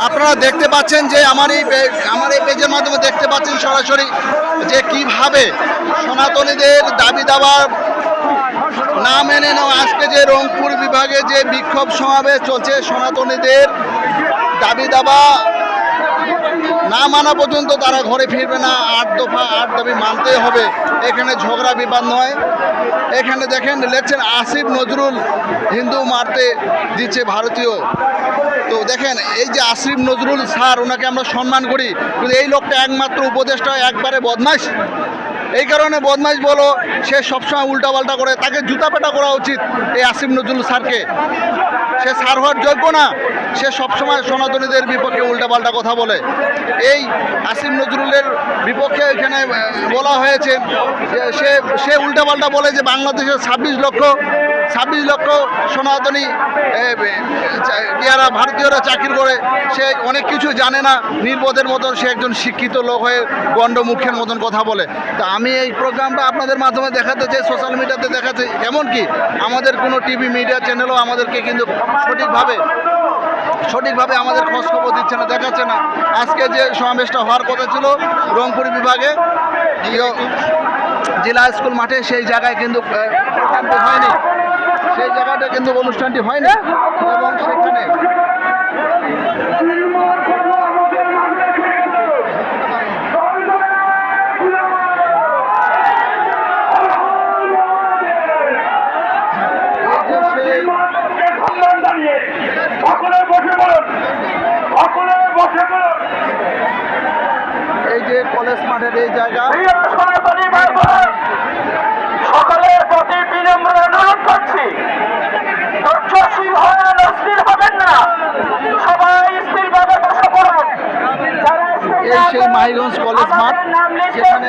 আপনারা দেখতে পাচ্ছেন যে আমার এই পেজের মাধ্যমে দেখতে পাচ্ছেন সরাসরি যে কিভাবে সনাতনীদের দাবি দাবার না মেনে নেওয়া আজকে যে রংপুর বিভাগে যে বিক্ষোভ সমাবেশ চলছে সনাতনীদের দাবি দাবা না মানা পর্যন্ত তারা ঘরে ফিরবে না। 8 দফা 8 দাবি মানতে হবে। এখানে ঝগড়া বিবাদ নয়। এখানে দেখেন লিখছেন আসিফ নজরুল হিন্দু মারতে দিচ্ছে ভারতীয়। তো দেখেন এই যে আসিফ নজরুল স্যার, ওনাকে আমরা সম্মান করি, কিন্তু এই লোকটা একমাত্র উপদেষ্টা, একবারে বদমাশ। এই কারণে বদমাশ বলো, সে সবসময় উল্টাপাল্টা করে। তাকে জুতা পেটা করা উচিত এই আসিফ নজরুল স্যারকে। সে স্যার হওয়ার যোগ্য না। সে সবসময় সনাতনীদের বিপক্ষে উল্টাপাল্টা কথা বলে। এই আসিফ নজরুলের বিপক্ষে এখানে বলা হয়েছে যে সে উল্টাপাল্টা বলে যে বাংলাদেশের 26 লক্ষ সনাতনী যারা ভারতীয়রা চাকরি করে, সে অনেক কিছু জানে না, নির্বোধের মতন সে একজন শিক্ষিত লোক হয়ে গণ্ডমুখের মতন কথা বলে। তা আমি এই প্রোগ্রামটা আপনাদের মাধ্যমে দেখাতে চাই, সোশ্যাল মিডিয়াতে দেখাতে। এমনকি আমাদের কোনো টিভি মিডিয়া চ্যানেলও আমাদেরকে কিন্তু সঠিকভাবে আমাদের খোঁজ খবর দিচ্ছে না, দেখাচ্ছে না। আজকে যে সমাবেশটা হওয়ার কথা ছিল রংপুর বিভাগে জেলা স্কুল মাঠে, সেই জায়গায় কিন্তু প্রোগ্রামটি হয়নি। সেই জায়গাটা কিন্তু অনুষ্ঠানটি হয়নি এবং সেখানে এই যে কলেজ মাঠের এই জায়গা, সকলের প্রতি বিনম্র অনুরোধ করছি, ধৈর্যশীল হয়ে অস্থির হবেন না, সবাই স্থিরভাবে বসে পড়ুন। এই সেই মাহিগঞ্জ কলেজ মাঠ, যেখানে